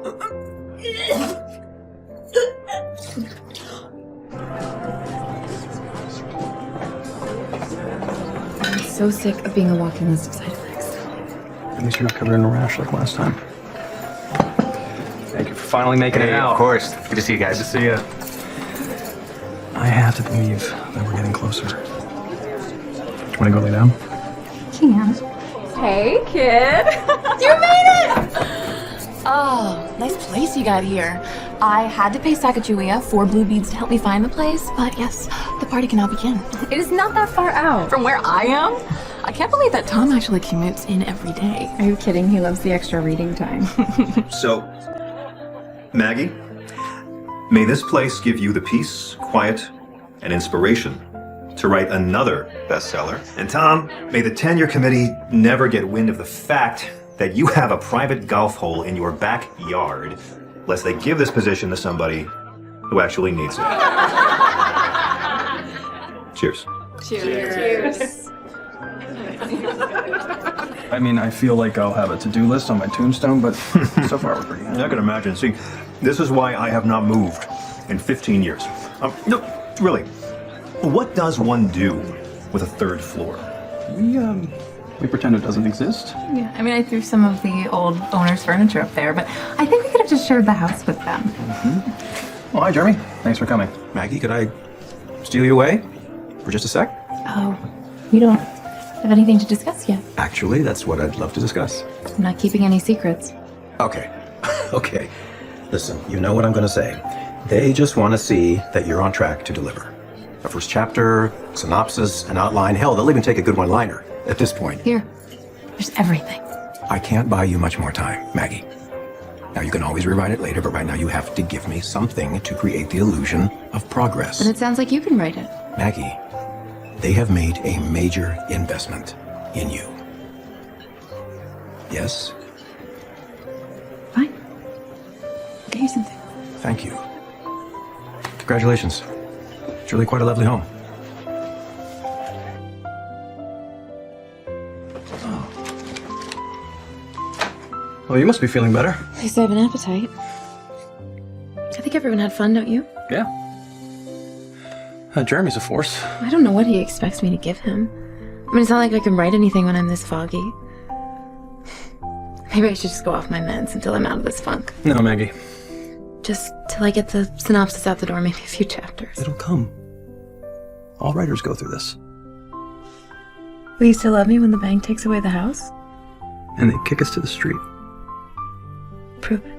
I'm so sick of being a walking list of side effects. At least you're not covered in a rash like last time. Thank you for finally making it out. Of course. Good to see you guys. Good to see you. I have to believe that we're getting closer. Do you want to go lay down? Can. Hey, kid. You made it! Oh, nice place you got here. I had to pay Sacagawea 4 blue beads to help me find the place, but yes, the party can now begin. It is not that far out. From where I am? I can't believe that Tom actually commutes in every day. Are you kidding? He loves the extra reading time. So, Maggie, may this place give you the peace, quiet, and inspiration to write another bestseller. And Tom, may the tenure committee never get wind of the fact that you have a private golf hole in your backyard, lest they give this position to somebody who actually needs it. Cheers. Cheers. I mean, I feel like I'll have a to-do list on my tombstone, but so far we're pretty happy. I can imagine. See, this is why I have not moved in 15 years. No, really. What does one do with a third floor? We pretend it doesn't exist. Yeah, I mean, I threw some of the old owner's furniture up there, but I think we could have just shared the house with them. Well, hi, Jeremy. Thanks for coming. Maggie, could I steal you away for just a sec? Oh, we don't have anything to discuss yet. Actually, that's what I'd love to discuss. I'm not keeping any secrets. Okay. Okay. Listen, you know what I'm going to say. They just want to see that you're on track to deliver. A first chapter, synopsis, an outline. Hell, they'll even take a good one-liner at this point. Here, there's everything. I can't buy you much more time, Maggie. Now, you can always rewrite it later, but right now you have to give me something to create the illusion of progress. But it sounds like you can write it. Maggie, they have made a major investment in you. Yes? Fine. I'll get you something. Thank you. Congratulations. It's really quite a lovely home. Well, you must be feeling better. At least I have an appetite. I think everyone had fun, don't you? Yeah. Jeremy's a force. I don't know what he expects me to give him. I mean, it's not like I can write anything when I'm this foggy. Maybe I should just go off my meds until I'm out of this funk. No, Maggie. Just till I get the synopsis out the door, maybe a few chapters. It'll come. All writers go through this. Will you still love me when the bank takes away the house? And they kick us to the street. Prove it.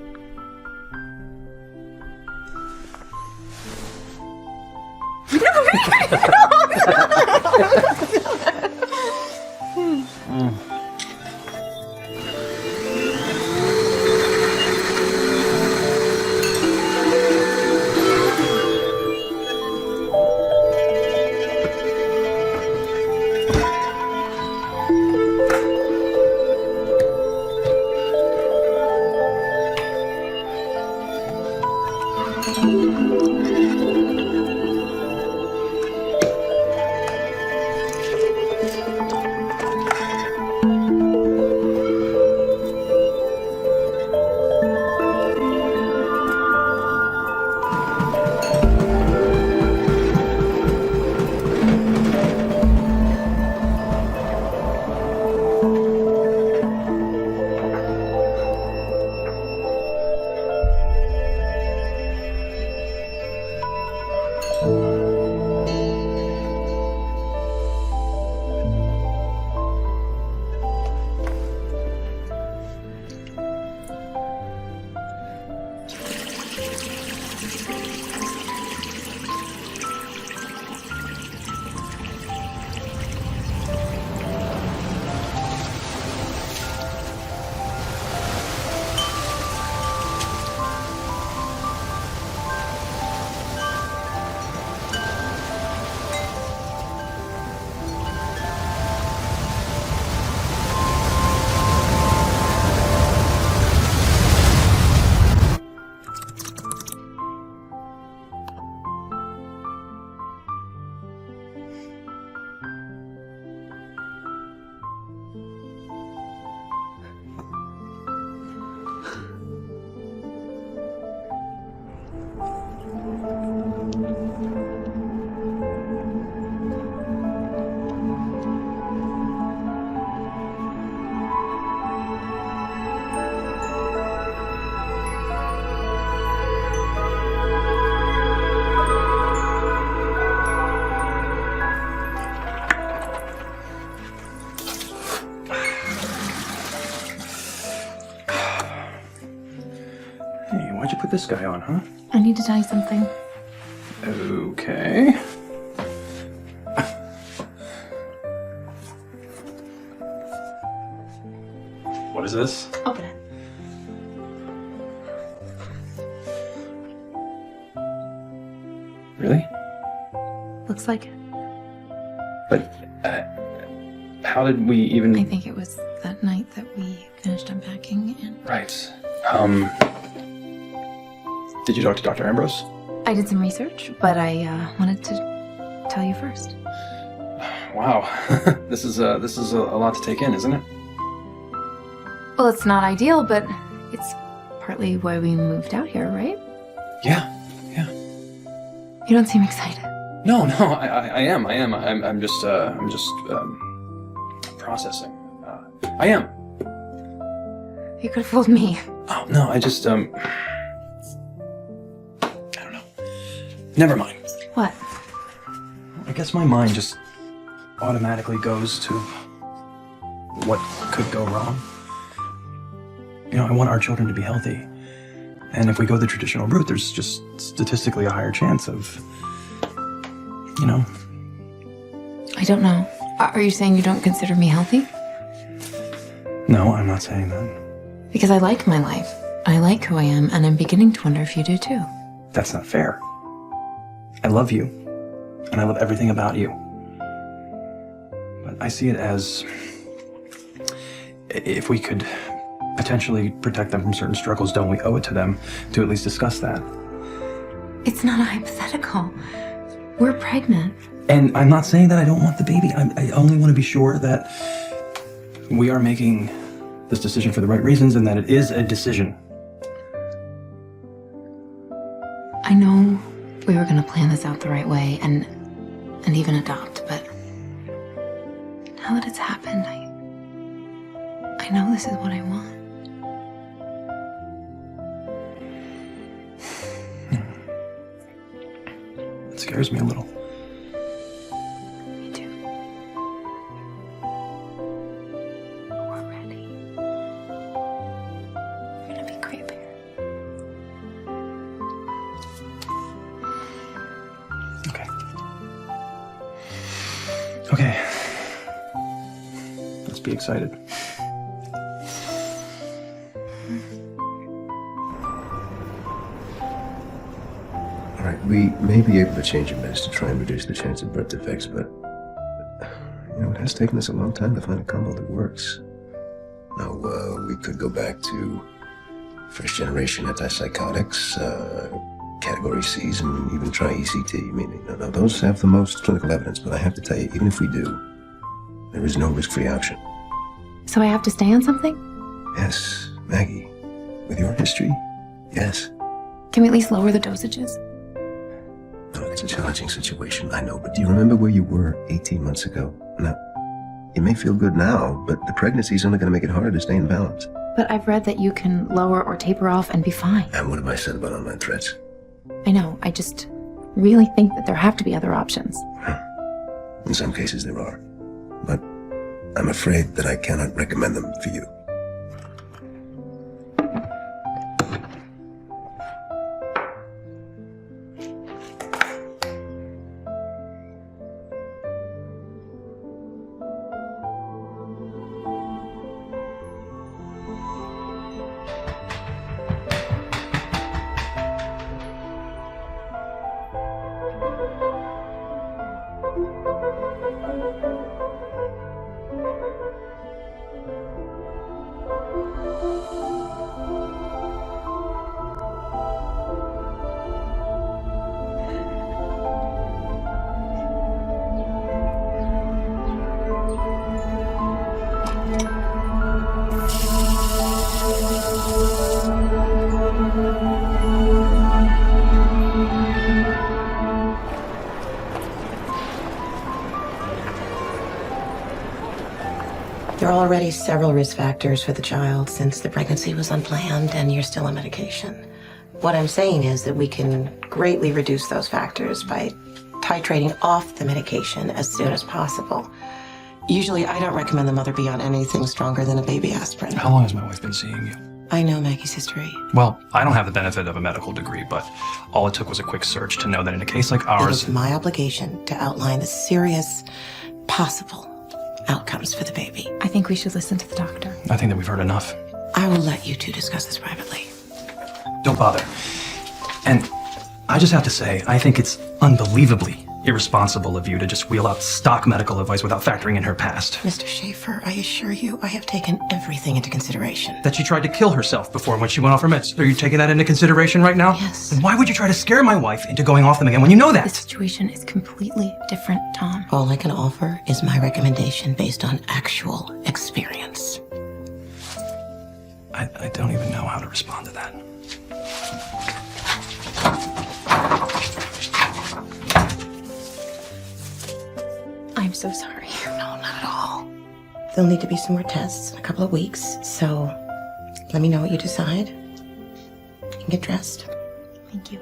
Hey, why'd you put this guy on, huh? I need to tell you something. Okay. What is this? Open it. Really? Looks like it. But, how did we even... I think it was that night that we finished unpacking and... Right. Did you talk to Dr. Ambrose? I did some research, but I wanted to tell you first. Wow. This is a lot to take in, isn't it? Well, it's not ideal, but it's partly why we moved out here, right? Yeah. You don't seem excited. No, I am. I'm just processing. I am. You could have fooled me. Oh, no, I just, I don't know. Never mind. What? I guess my mind just automatically goes to what could go wrong. You know, I want our children to be healthy. And if we go the traditional route, there's just statistically a higher chance of, you know. I don't know. Are you saying you don't consider me healthy? No, I'm not saying that. Because I like my life. I like who I am, and I'm beginning to wonder if you do too. That's not fair. I love you, and I love everything about you. But I see it as if we could potentially protect them from certain struggles, don't we owe it to them to at least discuss that? It's not a hypothetical. We're pregnant. And I'm not saying that I don't want the baby. I only want to be sure that we are making this decision for the right reasons and that it is a decision. I know we were going to plan this out the right way and even adopt, but now that it's happened, I know this is what I want. It scares me a little. Me too. We're ready. We're gonna be great parents. Okay. Let's be excited. All right, we may be able to change your meds to try and reduce the chance of birth defects, but it has taken us a long time to find a combo that works. Now, we could go back to first generation antipsychotics, category C's, and even try ECT. I mean, now those have the most clinical evidence, but I have to tell you, even if we do, there is no risk-free option. So I have to stay on something? Yes, Maggie, with your history, yes. Can we at least lower the dosages? No, it's a challenging situation, I know, but do you remember where you were 18 months ago? Now, you may feel good now, but the pregnancy is only going to make it harder to stay in balance. But I've read that you can lower or taper off and be fine. And what have I said about online threats? I know, I just really think that there have to be other options. In some cases there are, but I'm afraid that I cannot recommend them for you. There are already several risk factors for the child since the pregnancy was unplanned and you're still on medication. What I'm saying is that we can greatly reduce those factors by titrating off the medication as soon as possible. Usually, I don't recommend the mother be on anything stronger than a baby aspirin. How long has my wife been seeing you? I know Maggie's history. Well, I don't have the benefit of a medical degree, but all it took was a quick search to know that in a case like It ours... is my obligation to outline the serious possible outcomes for the baby. I think we should listen to the doctor. I think that we've heard enough. I will let you two discuss this privately. Don't bother. And I just have to say, I think it's unbelievably irresponsible of you to just wheel out stock medical advice without factoring in her past. Mr. Schaefer, I assure you, I have taken everything into consideration. That she tried to kill herself before when she went off her meds. Are you taking that into consideration right now? Yes. Then why would you try to scare my wife into going off them again when you know The that? situation is completely different, Tom. All I can offer is my recommendation based on actual experience. I don't even know how to respond to that. I'm so sorry. No, not at all. There'll need to be some more tests in a couple of weeks, so let me know what you decide. You can get dressed. Thank you.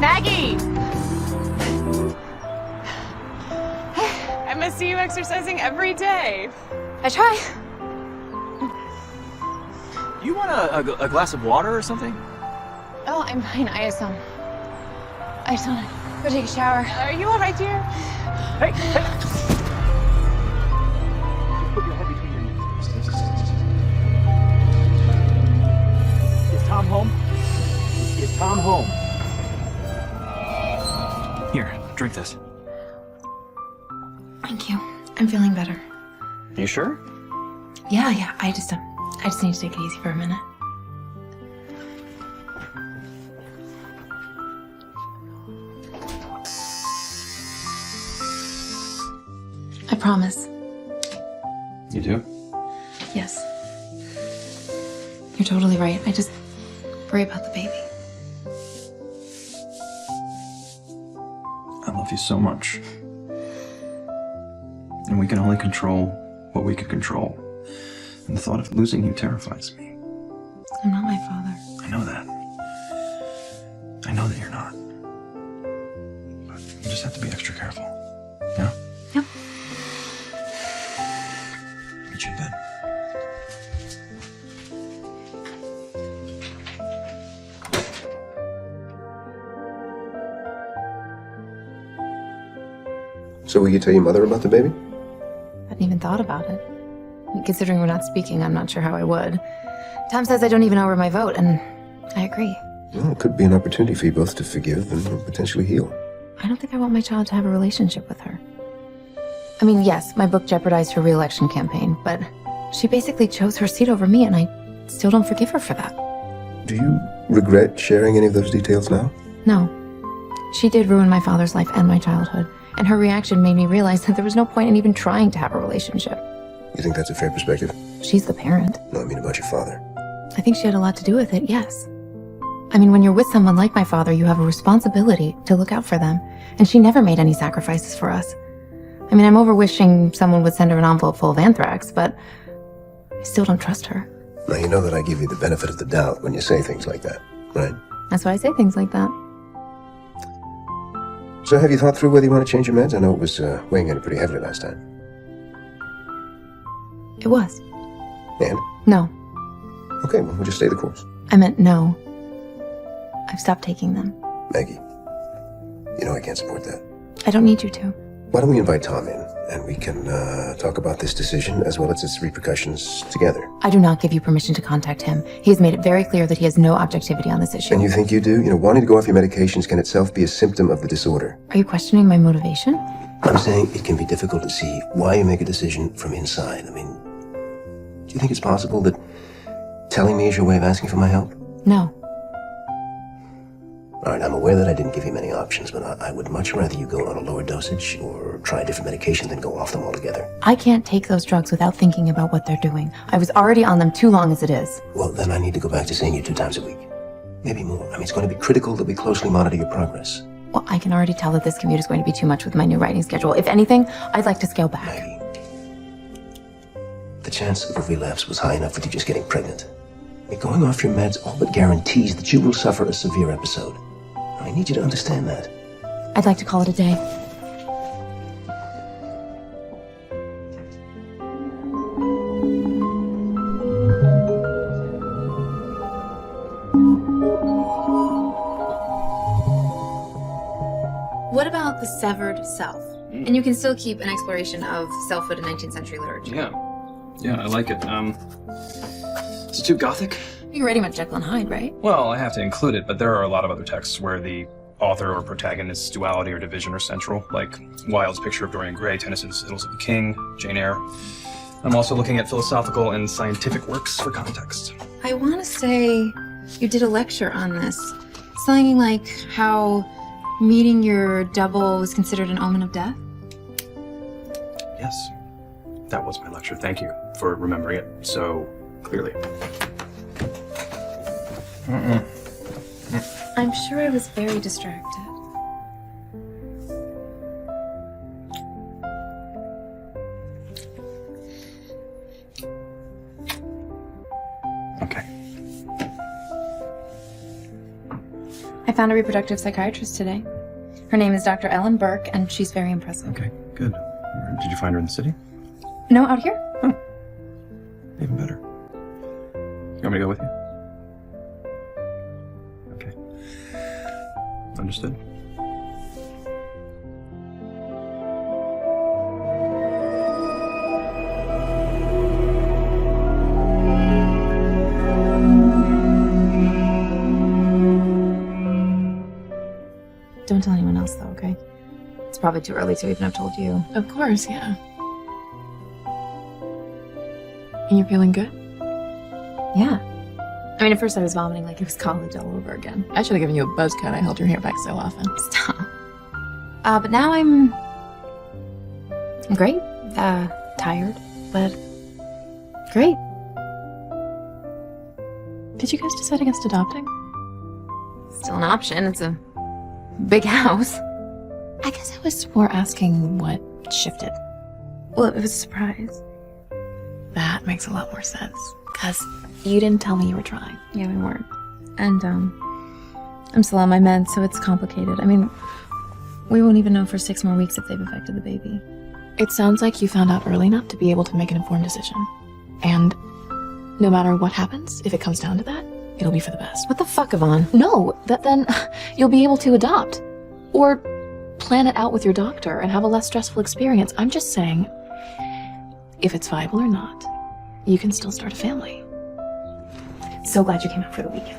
Maggie! I must see you exercising every day. I try. You want a glass of water or something? Oh, I'm fine. I just want to go take a shower. Are you all right, dear? Hey! Put your head between your knees. Is Tom home? Is Tom home? Here, drink this. Thank you. I'm feeling better. You sure? Yeah. I just need to take it easy for a minute. I promise. You do? Yes. You're totally right. I just worry about the baby. I love you so much. And we can only control what we can control. And the thought of losing you terrifies me. I'm not my father. I know that. I know that you're not. But you just have to be extra careful. Yeah? Yep. Meet you in bed. So will you tell your mother about the baby? I hadn't even thought about it. I mean, considering we're not speaking, I'm not sure how I would. Tom says I don't even owe her my vote, and I agree. Well, it could be an opportunity for you both to forgive and potentially heal. I don't think I want my child to have a relationship with her. I mean, yes, my book jeopardized her re-election campaign, but she basically chose her seat over me, and I still don't forgive her for that. Do you regret sharing any of those details now? No. She did ruin my father's life and my childhood, and her reaction made me realize that there was no point in even trying to have a relationship. You think that's a fair perspective? She's the parent. No, I mean about your father. I think she had a lot to do with it, yes. I mean, when you're with someone like my father, you have a responsibility to look out for them, and she never made any sacrifices for us. I mean, I'm over wishing someone would send her an envelope full of anthrax, but I still don't trust her. Now, you know that I give you the benefit of the doubt when you say things like that, right? That's why I say things like that. So have you thought through whether you want to change your meds? I know it was weighing on you pretty heavily last time. It was. And? No. Okay, well, we'll just stay the course. I meant no. I've stopped taking them. Maggie, you know I can't support that. I don't need you to. Why don't we invite Tom in, and we can talk about this decision as well as its repercussions together. I do not give you permission to contact him. He has made it very clear that he has no objectivity on this issue. And you think you do? You know, wanting to go off your medications can itself be a symptom of the disorder. Are you questioning my motivation? I'm saying it can be difficult to see why you make a decision from inside. I mean, do you think it's possible that telling me is your way of asking for my help? No. All right, I'm aware that I didn't give you many options, but I would much rather you go on a lower dosage or try a different medication than go off them altogether. I can't take those drugs without thinking about what they're doing. I was already on them too long as it is. Well, then I need to go back to seeing you 2 times a week. Maybe more. I mean, it's going to be critical that we closely monitor your progress. Well, I can already tell that this commute is going to be too much with my new writing schedule. If anything, I'd like to scale back. Maggie, the chance of a relapse was high enough with you just getting pregnant. I mean, going off your meds all but guarantees that you will suffer a severe episode. I need you to understand that. I'd like to call it a day. about the severed self. And you can still keep an exploration of selfhood in 19th century literature. Yeah, I like it. Is it too gothic? You're writing about Jekyll and Hyde, right? Well, I have to include it, but there are a lot of other texts where the author or protagonist's duality or division are central, like Wilde's picture of Dorian Gray, Tennyson's Idylls of the King, Jane Eyre. I'm also looking at philosophical and scientific works for context. I want to say you did a lecture on this. Something like how meeting your double was considered an omen of death. Yes, that was my lecture. Thank you for remembering it so clearly. I'm sure I was very distracted. Okay. I found a reproductive psychiatrist today. Her name is Dr. Ellen Burke, and she's very impressive. Okay, good. Did you find her in the city? No, out here? Even better. You want me to go with you? Okay. Understood. Don't tell anyone else, though, okay? It's probably too early to even have told you. Of course, yeah. And you're feeling good? Yeah. I mean, at first I was vomiting like it was college all over again. I should have given you a buzz cut. I held your hair back so often. Stop. But now I'm great. Tired, but great. Did you guys decide against adopting? Still an option. It's a big house. I guess I was more asking what shifted. Well, it was a surprise. That makes a lot more sense. Because you didn't tell me you were trying. Yeah, we weren't. And, I'm still on my meds, so it's complicated. I mean, we won't even know for 6 more weeks if they've affected the baby. It sounds like you found out early enough to be able to make an informed decision. And no matter what happens, if it comes down to that, it'll be for the best. What the fuck, Yvonne? No, then you'll be able to adopt. Or plan it out with your doctor and have a less stressful experience. I'm just saying, if it's viable or not, you can still start a family. So glad you came out for the weekend.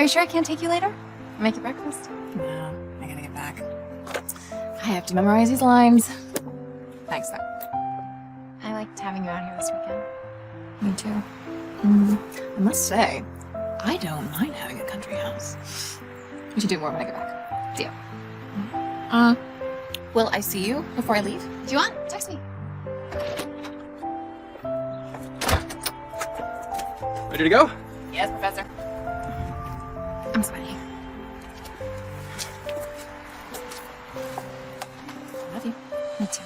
Are you sure I can't take you later? I'll make you breakfast. No, I gotta get back. I have to memorize these lines. Thanks, though. I liked having you out here this weekend. Me too. I must say, I don't mind having a country house. We should do more when I get back. Deal. Will I see you before I leave? If you want, text me. Ready to go? Yes, Professor. I'm sweaty. Love you. Me too.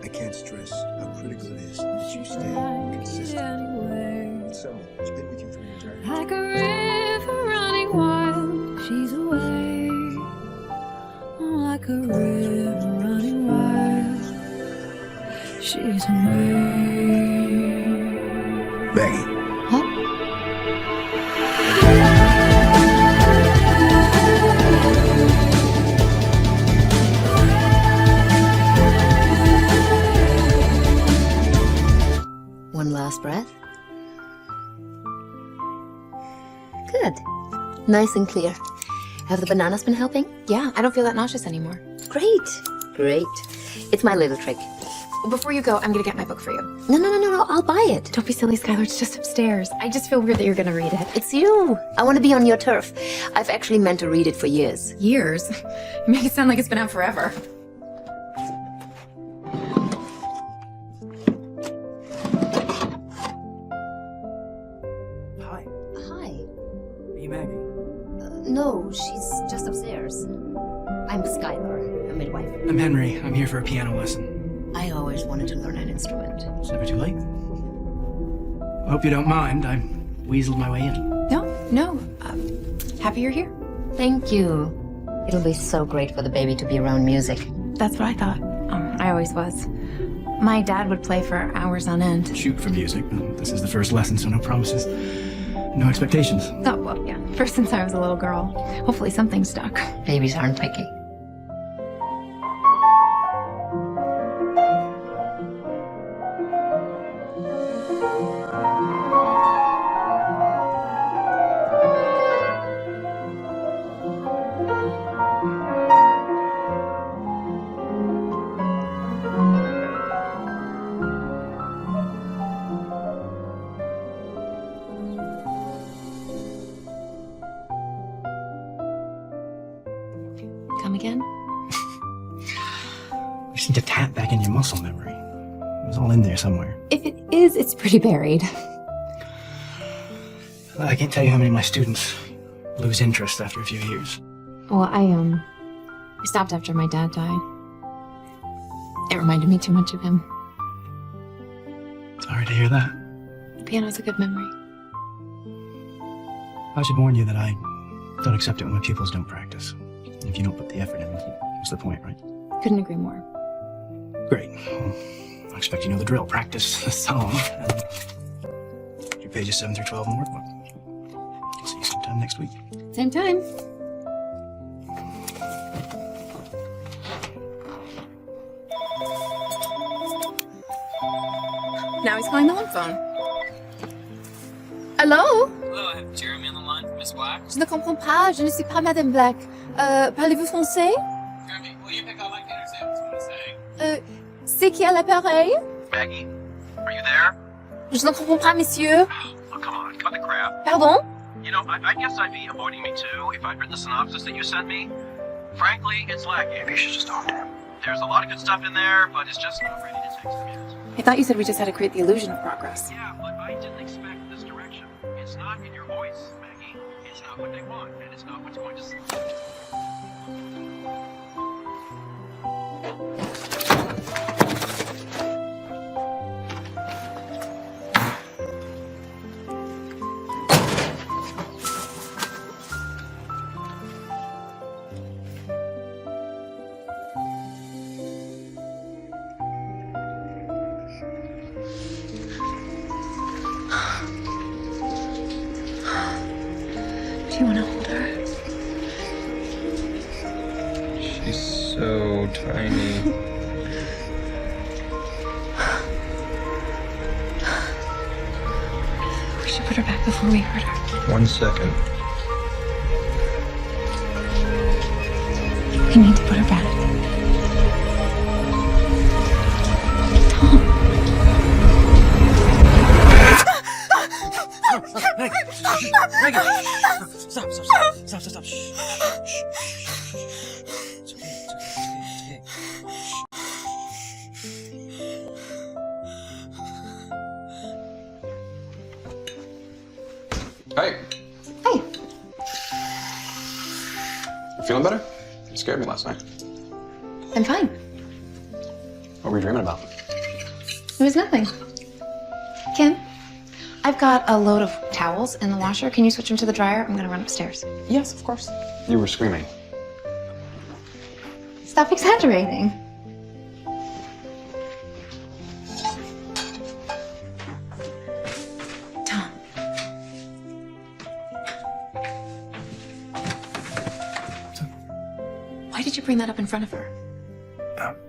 I can't stress how critical it is that you stay consistent with someone who's been with you through your entire life. Like a river running wild, she's away. Oh, like a river running wild, she's away. Maggie. One last breath. Good. Nice and clear. Have the bananas been helping? Yeah, I don't feel that nauseous anymore. Great. Great. It's my little trick. Before you go, I'm gonna get my book for you. No. I'll buy it. Don't be silly, Skylar. It's just upstairs. I just feel weird that you're gonna read it. It's you. I want to be on your turf. I've actually meant to read it for years. Years? You make it sound like it's been out forever. Hi. Hi. Are you Maggie? No, she's just upstairs. I'm Skylar, a midwife. I'm Henry. I'm here for a piano lesson. I always wanted to learn an instrument. It's never too late. I hope you don't mind. I weaseled my way in. No. Happy you're here. Thank you. It'll be so great for the baby to be around music. That's what I thought. I always was. My dad would play for hours on end. Shoot for music, but this is the first lesson, so no promises. No expectations. Oh, well, yeah. First since I was a little girl. Hopefully something stuck. Babies aren't picky. Come again? You just need to tap back in your muscle memory. It was all in there somewhere. If it is, it's pretty buried. I can't tell you how many of my students lose interest after a few years. Well, I stopped after my dad died. It reminded me too much of him. Sorry to hear that. The piano's a good memory. I should warn you that I don't accept it when my pupils don't practice. If you don't put the effort in, what's the point, right? Couldn't agree more. Great. Well, I expect you know the drill. Practice the song. And your pages 7 through 12 in the workbook. I'll see you sometime next week. Same time. Now he's calling the home phone. Hello? Hello, I have Jeremy on the line from Miss Black. Je ne comprends pas, je ne suis pas Madame Black. Parlez-vous français? Jeremy, will you pick up? I can understand what you're saying. C'est qui à l'appareil? Maggie, are you there? Je ne comprends pas, monsieur. Oh, come on, cut the crap. Pardon? You know, I guess I'd be avoiding me too if I'd written the synopsis that you sent me. Frankly, it's lacking. Maybe you should just talk to him. There's a lot of good stuff in there, but it's just not ready to text him yet. I thought you said we just had to create the illusion of progress. Yeah, but I didn't expect this direction. It's not in your voice, Maggie. It's not what they want, and it's not what's going to... Do you want to hold her? She's so tiny. We should put her back before we hurt her. 1 second. We need to put her back. Tom. Maggie! Stop, stop, stop, stop, stop, stop. Shh, shh, shh. It's okay, it's okay, it's okay. Hey. Hey. You feeling better? You scared me last night. I'm fine. What were you dreaming about? It was nothing. Kim, I've got a load of towels in the washer. Can you switch them to the dryer? I'm gonna run upstairs. Yes, of course. You were screaming. Stop exaggerating. Tom. Why did you bring that up in front of her?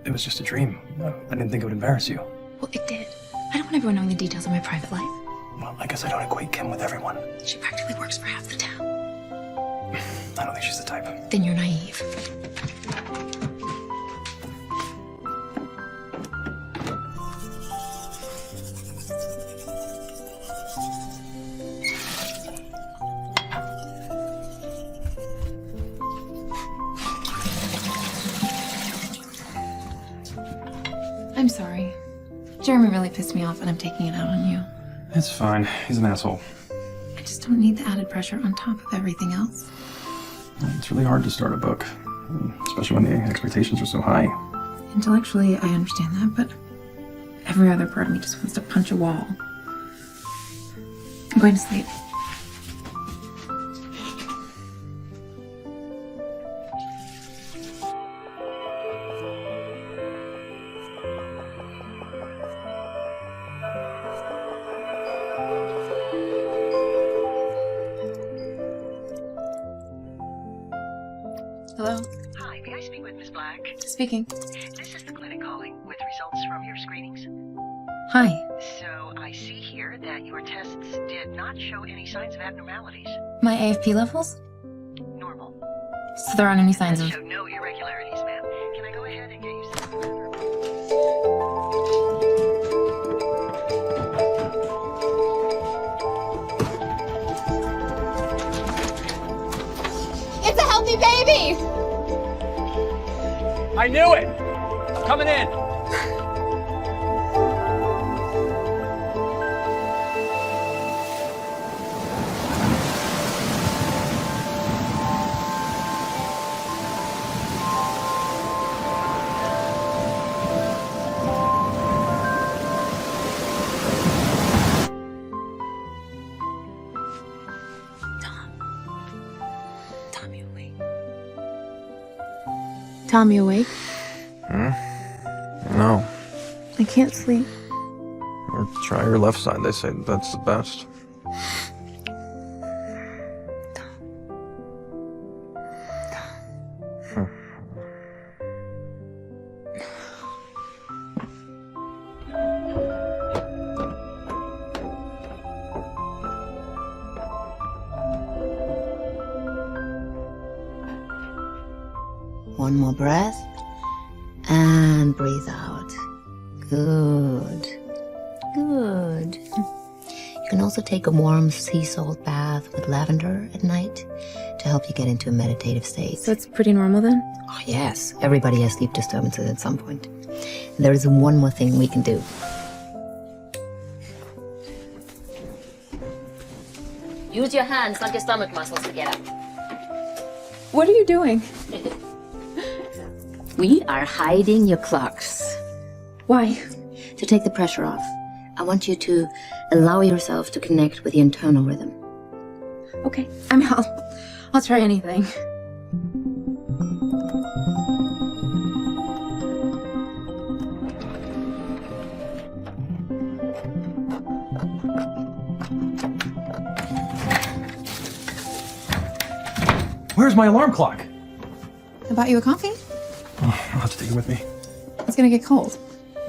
It was just a dream. I didn't think it would embarrass you. Well, it did. I don't want everyone knowing the details of my private life. Well, I guess I don't equate Kim with everyone. She practically works for half the town. I don't think she's the type. Then you're naive. I'm sorry. Jeremy really pissed me off and I'm taking it out on you. It's fine. He's an asshole. I just don't need the added pressure on top of everything else. It's really hard to start a book, especially when the expectations are so high. Intellectually, I understand that, but every other part of me just wants to punch a wall. I'm going to sleep. Hello? Hi, may I speak with Ms. Black? Speaking. This is the clinic calling with results from your screenings. Hi. So I see here that your tests did not show any signs of abnormalities. My AFP levels? Normal. So there aren't any signs of... So no irregularities, ma'am. Can I go ahead and get you some... It's a healthy baby! I knew it! I'm coming in. Tom, you awake? No. I can't sleep. Or try your left side. They say that's the best. One more breath. And breathe out. Good. Good. You can also take a warm sea salt bath with lavender at night to help you get into a meditative state. So it's pretty normal then? Oh, yes. Everybody has sleep disturbances at some point. There is one more thing we can do. Use your hands, not your stomach muscles, to get up. What are you doing? We are hiding your clocks. Why? To take the pressure off. I want you to allow yourself to connect with the internal rhythm. Okay, I'll try anything. Where's my alarm clock? I bought you a coffee? Oh, I'll have to take it with me. It's gonna get cold.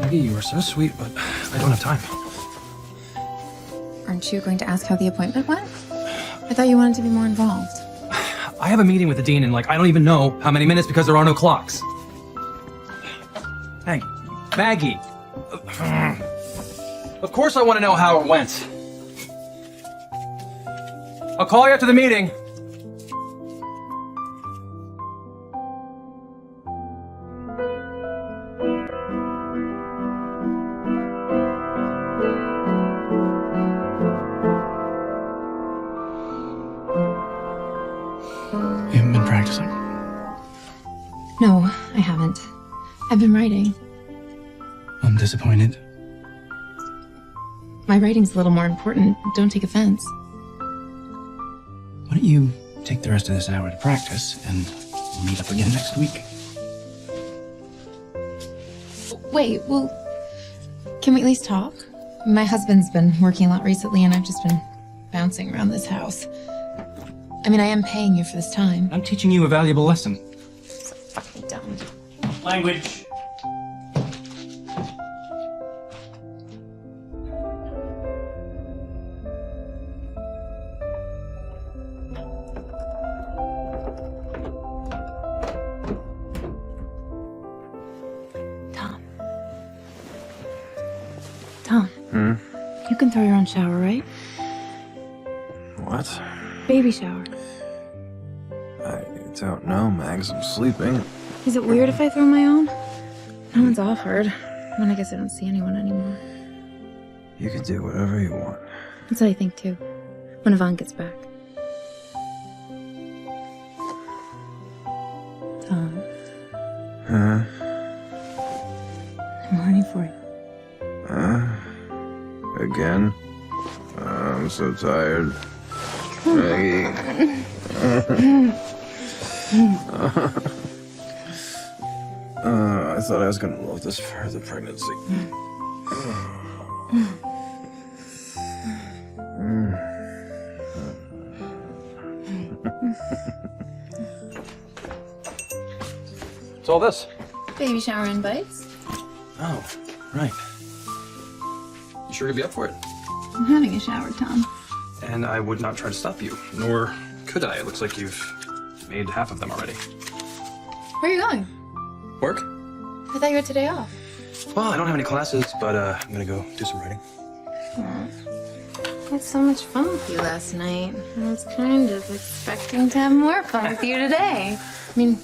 Maggie, you are so sweet, but I don't have time. Aren't you going to ask how the appointment went? I thought you wanted to be more involved. I have a meeting with the dean in I don't even know how many minutes because there are no clocks. Hey, Maggie. Of course I want to know how it went. I'll call you after the meeting. You haven't been practicing? No, I haven't. I've been writing. I'm disappointed. My writing's a little more important. Don't take offense. Why don't you take the rest of this hour to practice, and we'll meet up again next week? Wait, well, can we at least talk? My husband's been working a lot recently, and I've just been bouncing around this house. I mean, I am paying you for this time. I'm teaching you a valuable lesson. So fucking dumb. Language. Tom, you can throw your own shower, right? What? Baby shower. I don't know, Mags. I'm sleeping. Is it weird if I throw my own? No one's offered. And I guess I don't see anyone anymore. You can do whatever you want. That's what I think too. When Yvonne gets back. Tom, Huh? I'm horny for you. Again? I'm so tired. Maggie. I thought I was gonna love this for the pregnancy. What's all this? Baby shower invites. Oh, right. You sure you'd be up for it? I'm having a shower, Tom. And I would not try to stop you, nor could I. It looks like you've made half of them already. Where are you going? Work? I thought you had today off. Well, I don't have any classes, but I'm gonna go do some writing. I had so much fun with you last night. I was kind of expecting to have more fun with you today. I mean,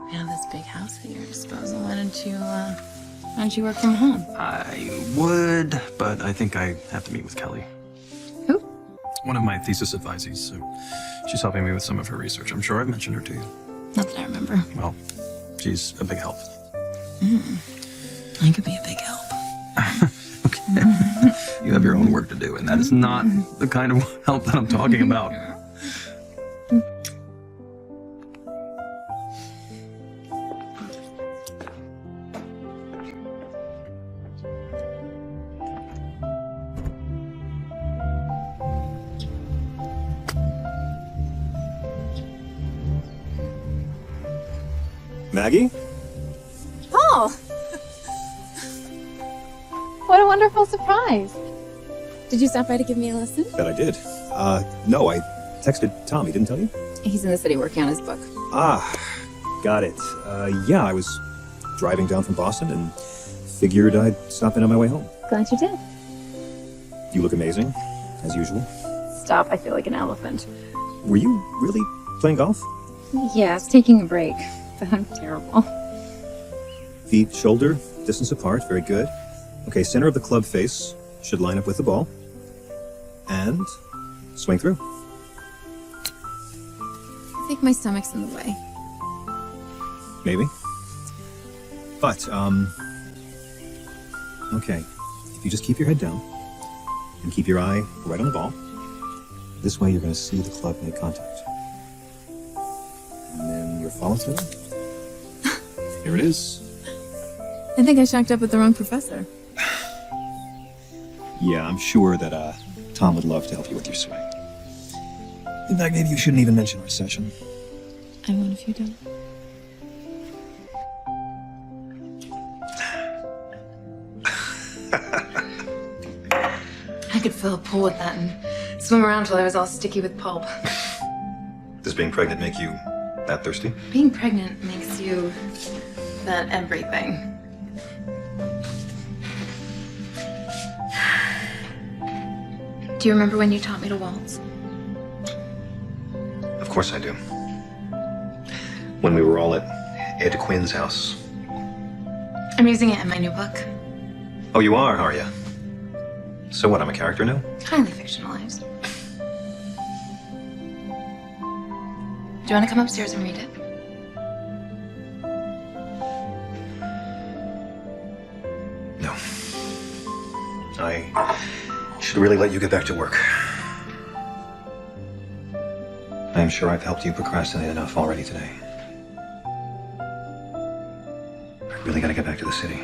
we have this big house at your disposal. Why don't you work from home? I would, but I think I have to meet with Kelly. Who? One of my thesis advisees. So she's helping me with some of her research. I'm sure I've mentioned her to you. Not that I remember. Well, she's a big help. I could be a big help. Okay. You have your own work to do, and that is not the kind of help that I'm talking about. Maggie? Paul! What a wonderful surprise. Did you stop by to give me a lesson? Bet I did. No, I texted Tom. He didn't tell you? He's in the city working on his book. Ah, got it. Yeah, I was driving down from Boston and figured I'd stop in on my way home. Glad you did. You look amazing, as usual. Stop, I feel like an elephant. Were you really playing golf? Yeah, I was taking a break, but I'm terrible. Feet, shoulder, distance apart, very good. Okay, center of the club face should line up with the ball. And swing through. I think my stomach's in the way. Maybe. But, okay. If you just keep your head down and keep your eye right on the ball, this way you're going to see the club make contact. And then your follow through. Here it is. I think I shocked up with the wrong professor. Yeah, I'm sure that Tom would love to help you with your swing. In fact, maybe you shouldn't even mention our session. I won't if you don't. I could fill a pool with that and swim around till I was all sticky with pulp. Does being pregnant make you that thirsty? Being pregnant makes you that everything. Do you remember when you taught me to waltz? Of course I do. When we were all at Ed Quinn's house. I'm using it in my new book. Oh, you are you? So what, I'm a character now? Highly fictionalized. Do you want to come upstairs and read it? No. I should really let you get back to work. I am sure I've helped you procrastinate enough already today. I really gotta get back to the city.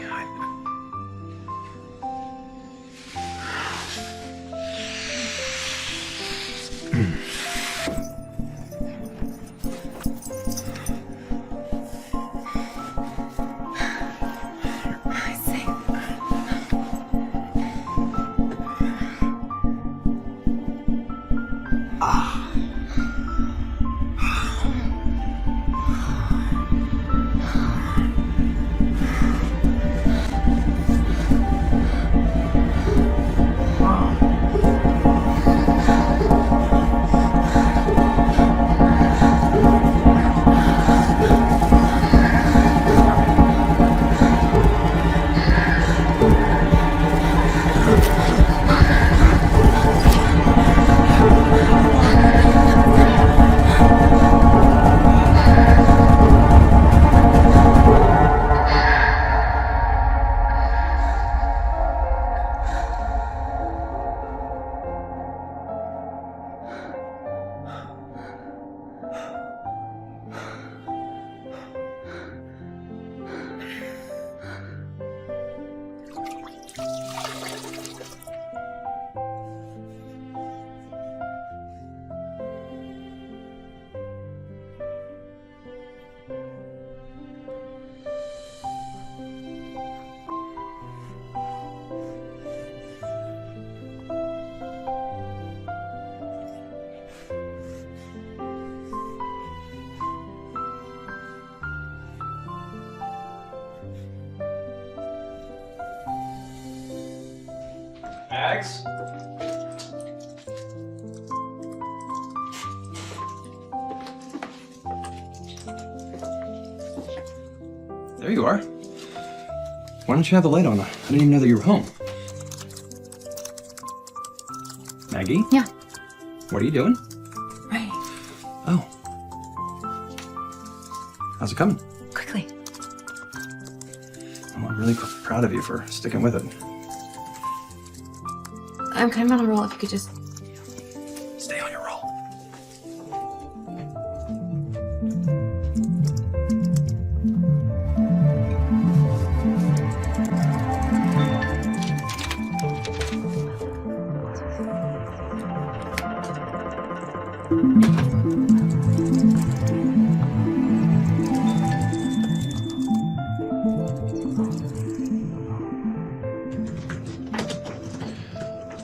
Max? There you are. Why don't you have the light on? I didn't even know that you were home. Maggie? Yeah. What are you doing? Right. Oh. How's it coming? Quickly. Oh, I'm really proud of you for sticking with it. I'm kind of on a roll. If you could just... Stay on your roll.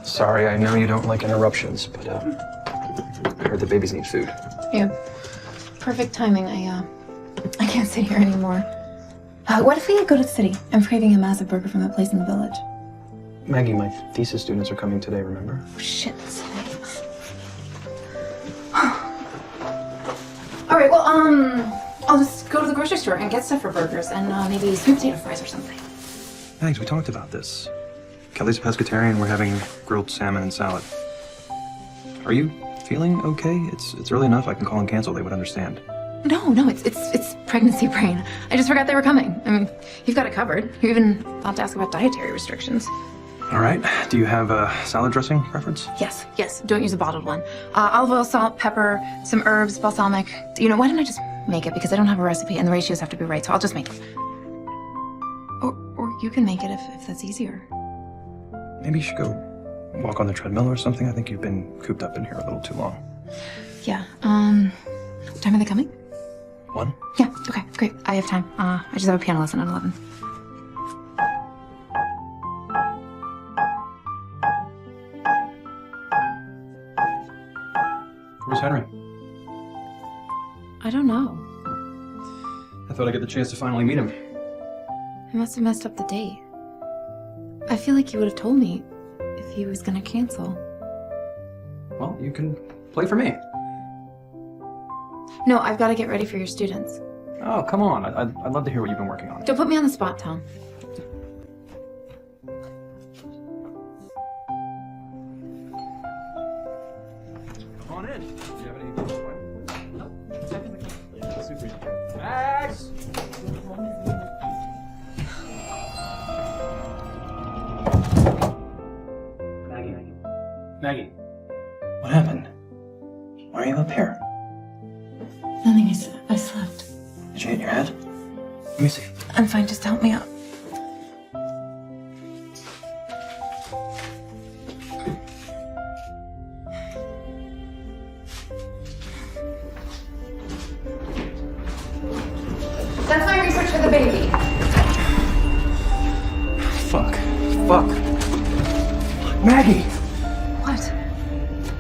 Sorry, I know you don't like interruptions, but I heard the babies need food. Yeah. Perfect timing. I can't sit here anymore. What if we go to the city? I'm craving a massive burger from that place in the village. Maggie, my thesis students are coming today, remember? Oh, shit. That's All right, well, I'll just go to the grocery store and get stuff for burgers and maybe sweet potato fries or something. Thanks, we talked about this. Kelly's a pescatarian, we're having grilled salmon and salad. Are you feeling okay? It's early enough, I can call and cancel, they would understand. No, it's pregnancy brain. I just forgot they were coming. I mean, you've got it covered. You're even about to ask about dietary restrictions. All right, do you have a salad dressing preference? Yes, don't use a bottled one. Olive oil, salt, pepper, some herbs, balsamic. You know, why don't I just make it? Because I don't have a recipe and the ratios have to be right, so I'll just make it. Or you can make it if that's easier. Maybe you should go walk on the treadmill or something. I think you've been cooped up in here a little too long. Yeah, what time are they coming? 1? Yeah, okay, great. I have time. I just have a piano lesson at 11. Where's Henry? I don't know. I thought I'd get the chance to finally meet him. I must have messed up the date. I feel like you would have told me if he was gonna cancel. Well, you can play for me. No, I've got to get ready for your students. Oh, come on. I'd love to hear what you've been working on. Don't put me on the spot, Tom. Come on in. Do you have any questions? No. Yeah, super easy. Max! Maggie. What happened? Why are you up here? Nothing, I slept. Did you hit your head? Let me see. I'm fine, just help me up. That's my research for the baby. Fuck. Maggie! What?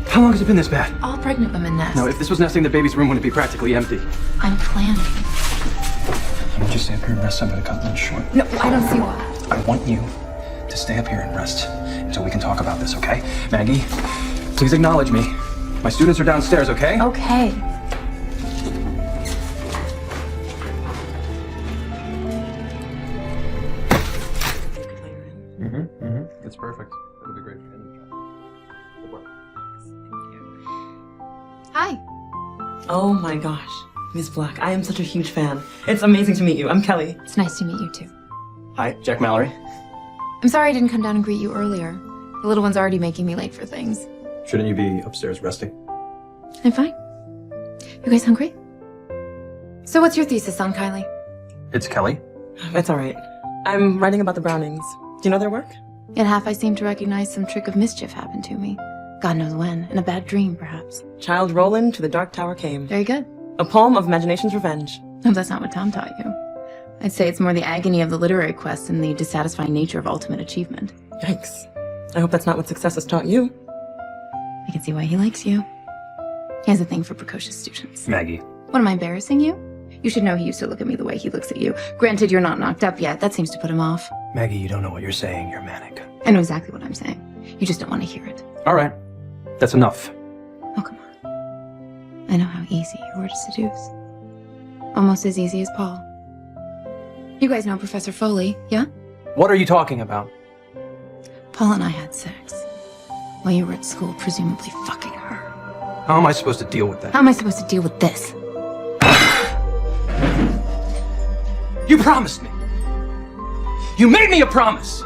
How long has it been this bad? All pregnant women nest. No, if this was nesting, the baby's room wouldn't be practically empty. I'm planning. Why don't you stay up here and rest? I'm gonna cut things short. No, I don't see why. I want you to stay up here and rest until we can talk about this, okay? Maggie, please acknowledge me. My students are downstairs, okay? Okay. It's perfect. It'll be great for you. Good work. Hi. Oh my gosh, Ms. Black, I am such a huge fan. It's amazing to meet you. I'm Kelly. It's nice to meet you too. Hi, Jack Mallory. I'm sorry I didn't come down and greet you earlier. The little one's already making me late for things. Shouldn't you be upstairs resting? I'm fine. You guys hungry? So what's your thesis on Kylie? It's Kelly. It's all right. I'm writing about the Brownings. Do you know their work? At half I seem to recognize some trick of mischief happened to me. God knows when. In a bad dream, perhaps. Child Roland to the Dark Tower came. Very good. A poem of imagination's revenge. No, that's not what Tom taught you. I'd say it's more the agony of the literary quest and the dissatisfying nature of ultimate achievement. Yikes. I hope that's not what success has taught you. I can see why he likes you. He has a thing for precocious students. Maggie. What, am I embarrassing you? You should know he used to look at me the way he looks at you. Granted, you're not knocked up yet. That seems to put him off. Maggie, you don't know what you're saying. You're manic. I know exactly what I'm saying. You just don't want to hear it. All right. That's enough. Oh, come on. I know how easy you were to seduce. Almost as easy as Paul. You guys know Professor Foley, yeah? What are you talking about? Paul and I had sex. While you were at school, presumably fucking her. How am I supposed to deal with that? How am I supposed to deal with this? You promised me. You made me a promise.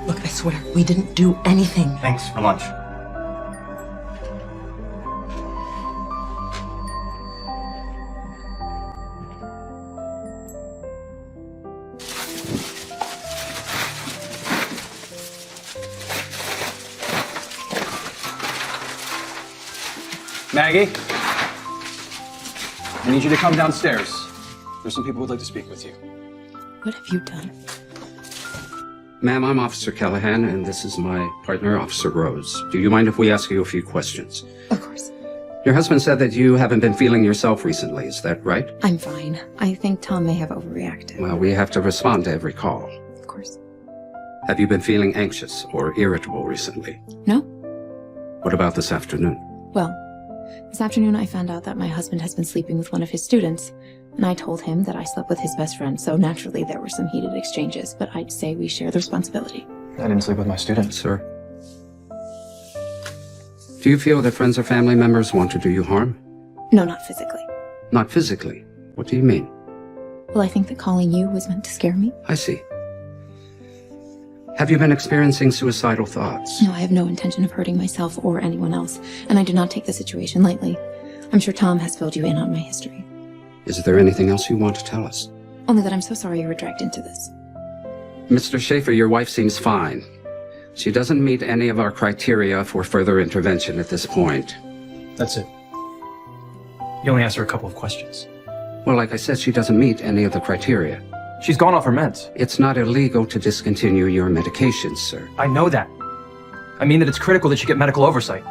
Look, I swear, we didn't do anything. Thanks for lunch. Maggie, I need you to come downstairs. There's some people who'd like to speak with you. What have you done? Ma'am, I'm Officer Callahan, and this is my partner, Officer Rose. Do you mind if we ask you a few questions? Of course. Your husband said that you haven't been feeling yourself recently, is that right? I'm fine. I think Tom may have overreacted. Well, we have to respond to every call. Of course. Have you been feeling anxious or irritable recently? No. What about this afternoon? Well, this afternoon I found out that my husband has been sleeping with one of his students, and I told him that I slept with his best friend, so naturally there were some heated exchanges, but I'd say we share the responsibility. I didn't sleep with my student. Sir? Do you feel that friends or family members want to do you harm? No, not physically. Not physically. What do you mean? Well, I think that calling you was meant to scare me. I see. Have you been experiencing suicidal thoughts? No, I have no intention of hurting myself or anyone else, and I do not take the situation lightly. I'm sure Tom has filled you in on my history. Is there anything else you want to tell us? Only that I'm so sorry you were dragged into this. Mr. Schaefer, your wife seems fine. She doesn't meet any of our criteria for further intervention at this point. That's it. You only asked her a couple of questions. Well, like I said, she doesn't meet any of the criteria. She's gone off her meds. It's not illegal to discontinue your medications, sir. I know that. I mean that it's critical that you get medical oversight.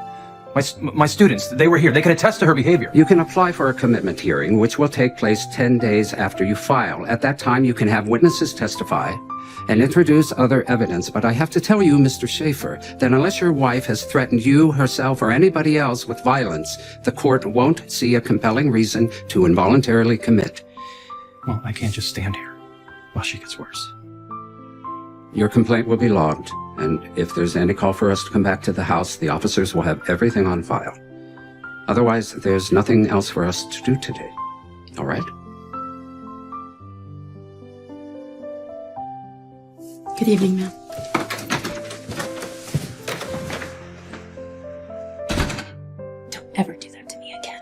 My students, they were here. They can attest to her behavior. You can apply for a commitment hearing, which will take place 10 days after you file. At that time, you can have witnesses testify and introduce other evidence. But I have to tell you, Mr. Schaefer, that unless your wife has threatened you, herself, or anybody else with violence, the court won't see a compelling reason to involuntarily commit. Well, I can't just stand here while she gets worse. Your complaint will be logged, and if there's any call for us to come back to the house, the officers will have everything on file. Otherwise, there's nothing else for us to do today. All right? Good evening, ma'am. Don't ever do that to me again.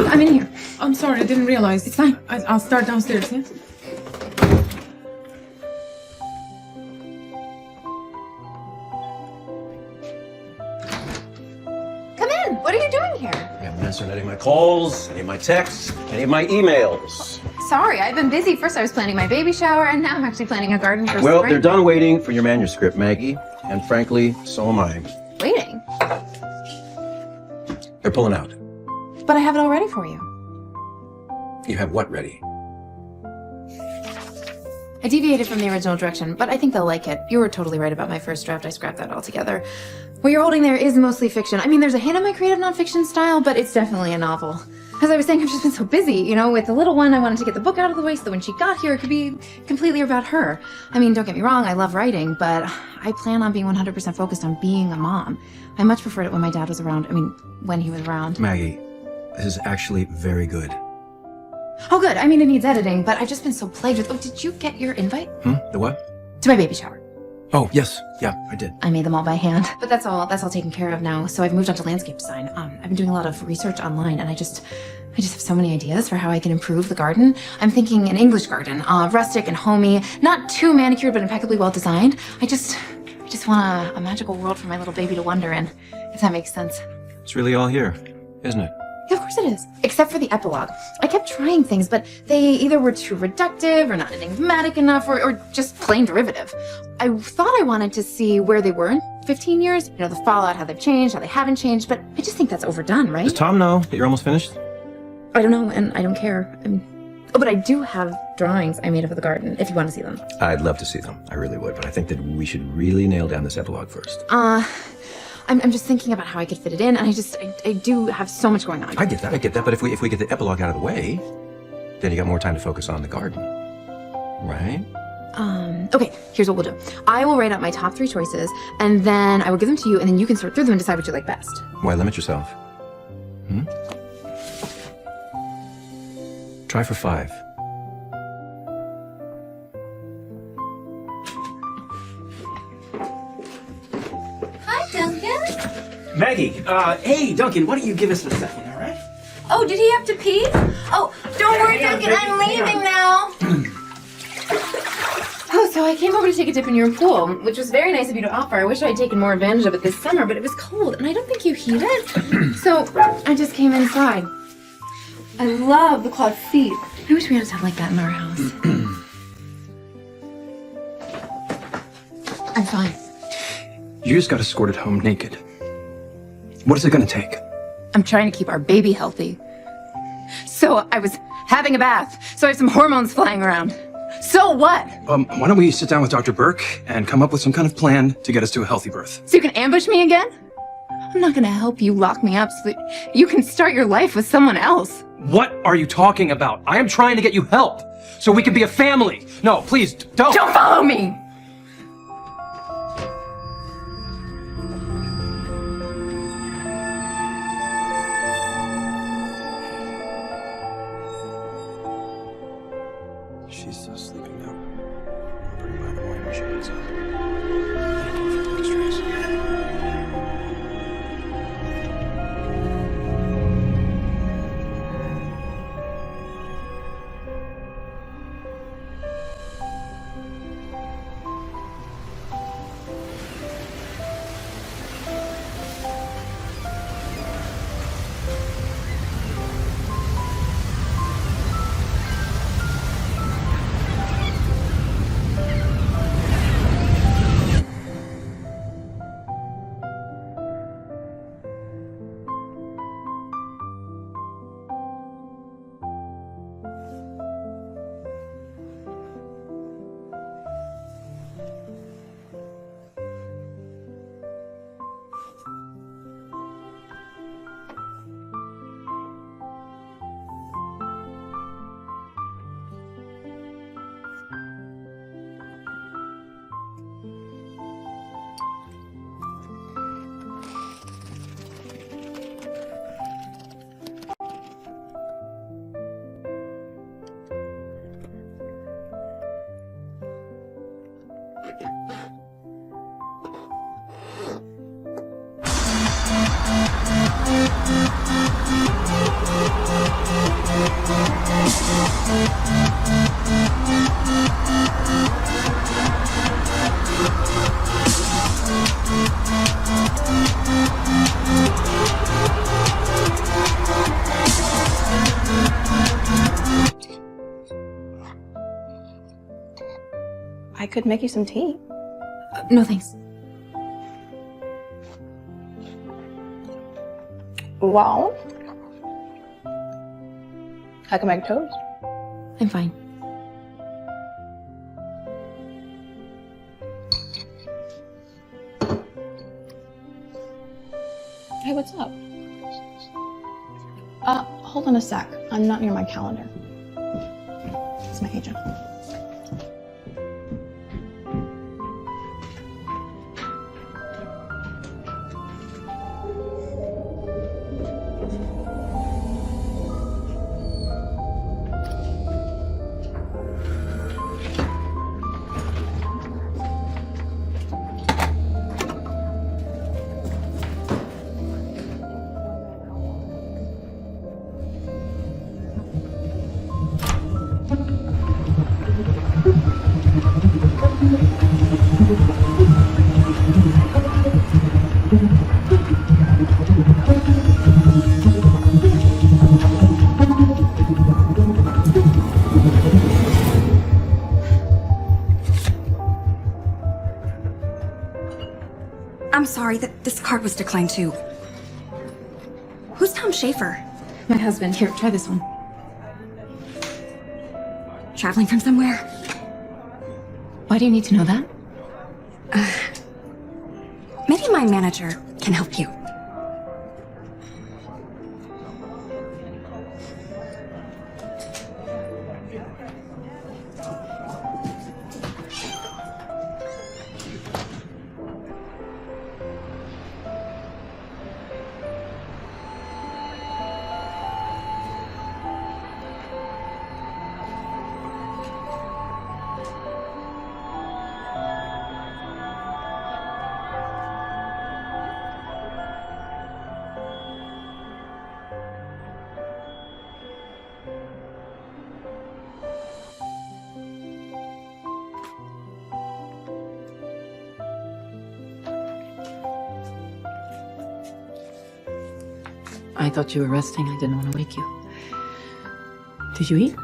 I'm in here. I'm sorry, I didn't realize. It's fine. I'll start downstairs, yeah? Come in. What are you doing here? I haven't answered any of my calls, any of my texts, any of my emails. Sorry, I've been busy. First I was planning my baby shower, and now I'm actually planning a garden for Well, spring. they're done waiting for your manuscript, Maggie. And frankly, so am I. Waiting? They're pulling out. But I have it all ready for you. You have what ready? I deviated from the original direction, but I think they'll like it. You were totally right about my first draft. I scrapped that altogether. What you're holding there is mostly fiction. I mean, there's a hint of my creative nonfiction style, but it's definitely a novel. As I was saying, I've just been so busy, you know, with the little one. I wanted to get the book out of the way so that when she got here, it could be completely about her. I mean, don't get me wrong, I love writing, but I plan on being 100% focused on being a mom. I much preferred it when my dad was around. I mean, when he was around. Maggie, this is actually very good. Oh, good. I mean, it needs editing, but I've just been so plagued with... Oh, did you get your invite? The what? To my baby shower. Oh, yes. Yeah, I did. I made them all by hand. But that's all taken care of now. So I've moved on to landscape design. I've been doing a lot of research online, and I just have so many ideas for how I can improve the garden. I'm thinking an English garden, rustic and homey, not too manicured, but impeccably well designed. I just want a magical world for my little baby to wander in, if that makes sense. It's really all here, isn't it? Yeah, of course it is. Except for the epilogue. I kept trying things, but they either were too reductive or not enigmatic enough or just plain derivative. I thought I wanted to see where they were in 15 years, you know, the fallout, how they've changed, how they haven't changed, but I just think that's overdone, right? Does Tom know that you're almost finished? I don't know, and I don't care. Oh, but I do have drawings I made of the garden, if you want to see them. I'd love to see them. I really would, but I think that we should really nail down this epilogue first. I'm just thinking about how I could fit it in, and I do have so much going on. I get that, but if we get the epilogue out of the way, then you got more time to focus on the garden, right? Okay, here's what we'll do. I will write out my top 3 choices, and then I will give them to you, and then you can sort through them and decide what you like best. Why limit yourself? Try for 5. Hi, Duncan. Maggie, hey, Duncan, why don't you give us a second, all right? Oh, did he have to pee? Oh, don't worry, Duncan, I'm leaving now. Oh, so I came over to take a dip in your pool, which was very nice of you to offer. I wish I had taken more advantage of it this summer, but it was cold, and I don't think you heat it. So I just came inside. I love the cloth seat. I wish we had a tub like that in our house. I'm fine. You just got escorted home naked. What is it gonna take? I'm trying to keep our baby healthy. So I was having a bath, so I have some hormones flying around. So what? Why don't we sit down with Dr. Burke and come up with some kind of plan to get us to a healthy birth? So you can ambush me again? I'm not gonna help you lock me up so that you can start your life with someone else. What are you talking about? I am trying to get you help so we can be a family. No, please, don't. Don't follow me! could make you some tea. No, thanks. Well, I can make toast. I'm fine. Hey, what's up? Hold on a sec. I'm not near my calendar. It's my agent. I'm sorry that this card was declined too. Who's Tom Schaefer? My husband. Here, try this one. Traveling from somewhere? Why do you need to know that? Maybe my manager can help you. I thought you were resting. I didn't want to wake you. Did you eat?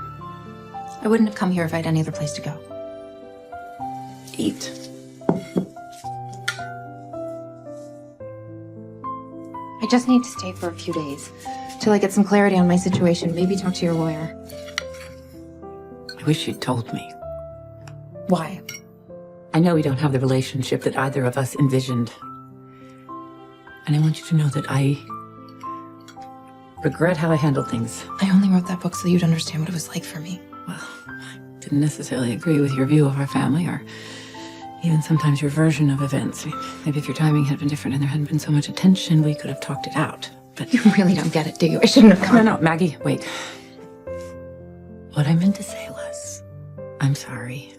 I wouldn't have come here if I had any other place to go. Eat. I just need to stay for a few days till I get some clarity on my situation. Maybe talk to your lawyer. I wish you'd told me. Why? I know we don't have the relationship that either of us envisioned. And I want you to know that I regret how I handled things. I only wrote that book so you'd understand what it was like for me. Well, I didn't necessarily agree with your view of our family, or even sometimes your version of events. Maybe if your timing had been different and there hadn't been so much attention, we could have talked it out. But you really don't get it, do you? I shouldn't have come. No, Maggie, wait. What I meant to say was, I'm sorry.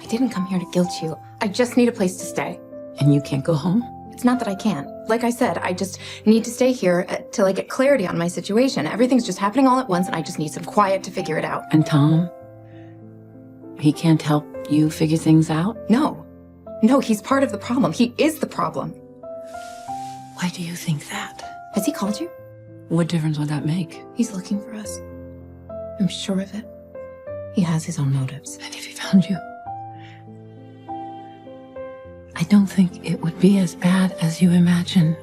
I didn't come here to guilt you. I just need a place to stay. And you can't go home? It's not that I can't. Like I said, I just need to stay here till I get clarity on my situation. Everything's just happening all at once, and I just need some quiet to figure it out. And Tom? He can't help you figure things out? No. No, he's part of the problem. He is the problem. Why do you think that? Has he called you? What difference would that make? He's looking for us. I'm sure of it. He has his own motives. And if he found you? I don't think it would be as bad as you imagine.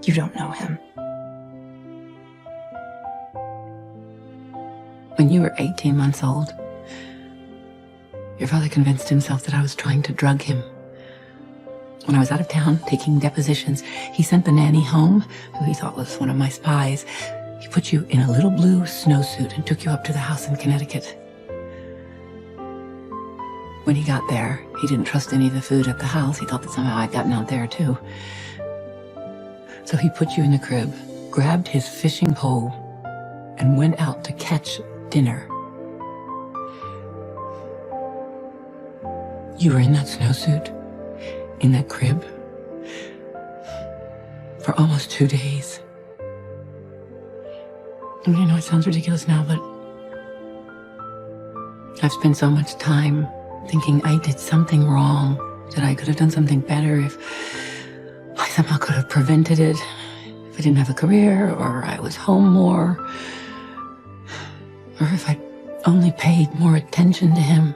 You don't know him. When you were 18 months old, your father convinced himself that I was trying to drug him. When I was out of town taking depositions, he sent the nanny home, who he thought was one of my spies. He put you in a little blue snowsuit and took you up to the house in Connecticut. When he got there, he didn't trust any of the food at the house. He thought that somehow I'd gotten out there too. So he put you in the crib, grabbed his fishing pole, and went out to catch dinner. You were in that snowsuit, in that crib, for almost 2 days. And I know it sounds ridiculous now, but I've spent so much time thinking I did something wrong, that I could have done something better if I somehow could have prevented it, if I didn't have a career, or I was home more, or if I only paid more attention to him.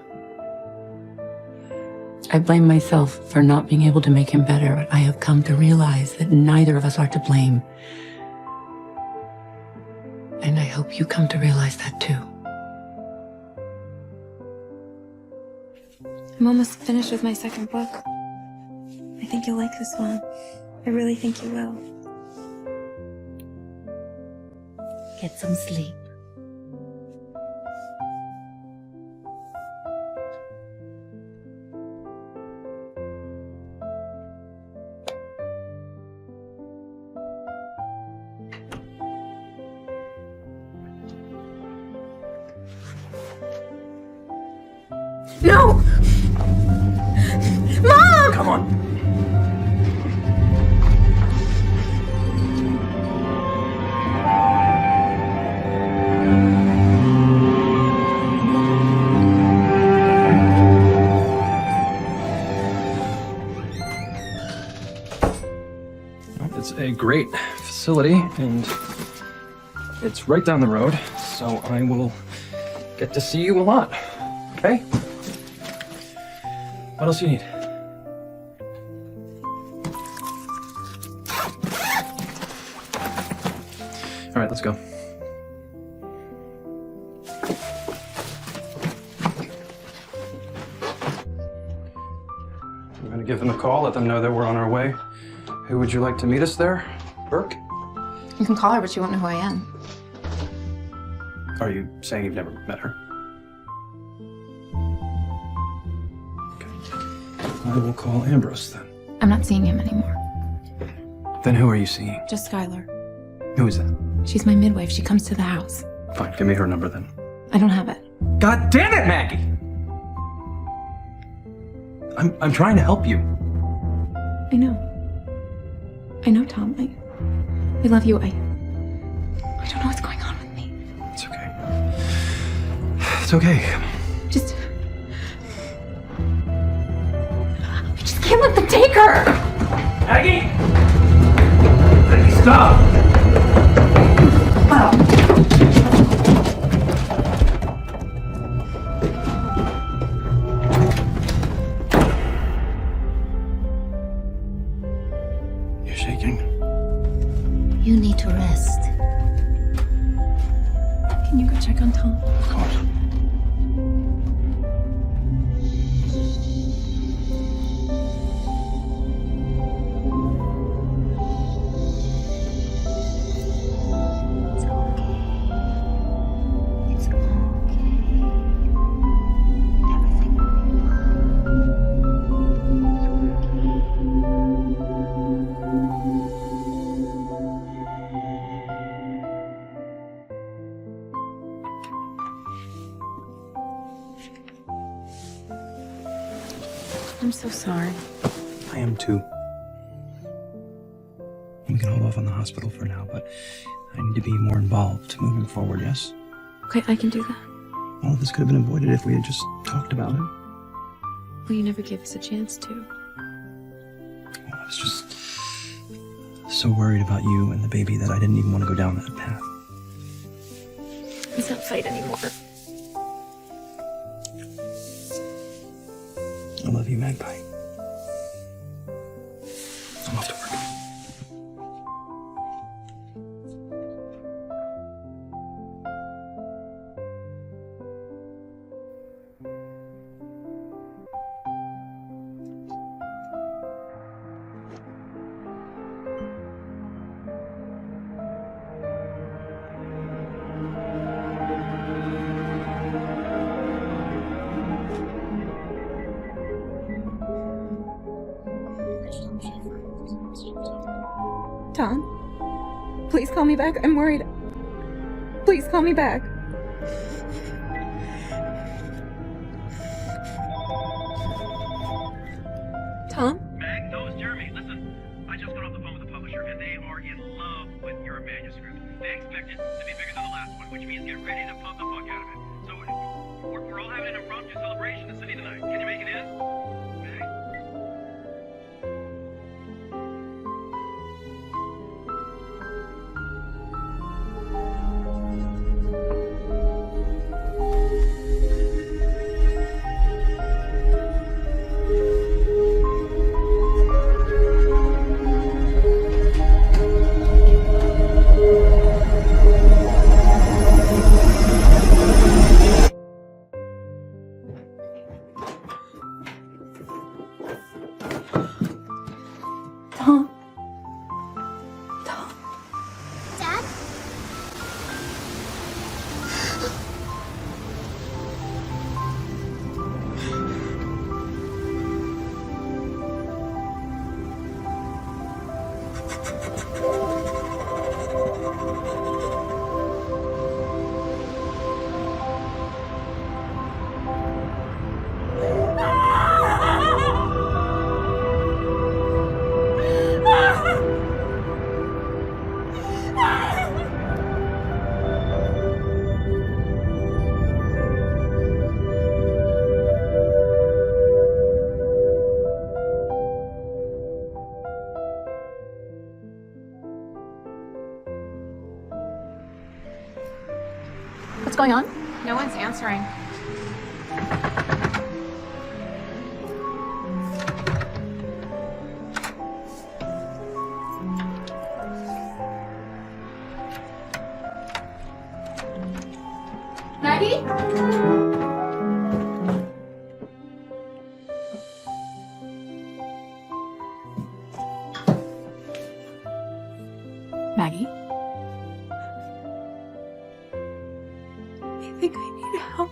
I blame myself for not being able to make him better, but I have come to realize that neither of us are to blame. And I hope you come to realize that too. I'm almost finished with my second book. I think you'll like this one. I really think you will. Get some sleep. No! Mom! Come on. It's a great facility, and it's right down the road, so I will get to see you a lot. Okay? What else do you need? All right, let's go. I'm gonna give them a call, let them know that we're on our way. Who would you like to meet us there? Burke? You can call her, but she won't know who I am. Are you saying you've never met her? I will call Ambrose then. I'm not seeing him anymore. Then who are you seeing? Just Skylar. Who is that? She's my midwife. She comes to the house. Fine, give me her number then. I don't have it. God damn it, Maggie! I'm trying to help you. I know. I know, Tom. I love you. I don't know what's going on with me. It's okay. It's okay. Just... I just can't let them take her! Maggie! Maggie, stop! You're shaking. You need to rest. Can you go check on Tom? Of course. I'm so sorry. I am too. We can hold off on the hospital for now, but I need to be more involved moving forward, yes? Okay, I can do that. All of this could have been avoided if we had just talked about it. Well, you never gave us a chance to. I was just so worried about you and the baby that I didn't even want to go down that path. Let's not fight anymore. I love you, Magpie. I'm off to work. Tom, please call me back. I'm worried. Please call me back. Tom? Mag, no, it's Jeremy. Listen, I just got off the phone with the publisher, and they are in love with your manuscript. They expect it to be bigger than the last one, which means get ready to pump the fuck out of it. So we're all having an impromptu celebration in the city tonight. Can you make it in? Mag? Tom. Dad? What's going on? No one's answering. Maggie? Maggie? I think I need help.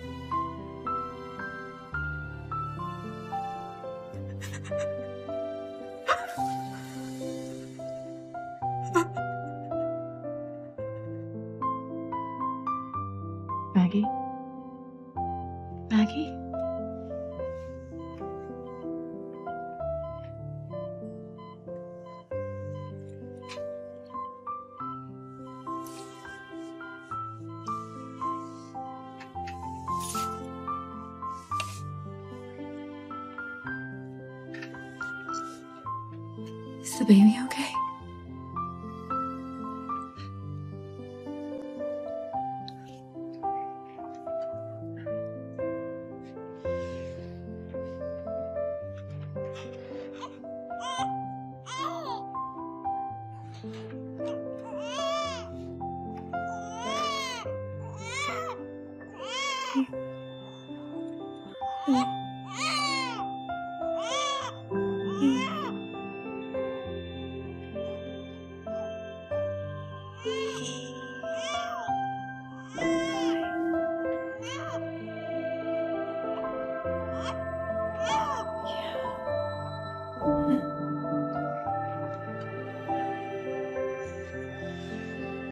Maggie? Maggie? Is the baby okay? Yeah.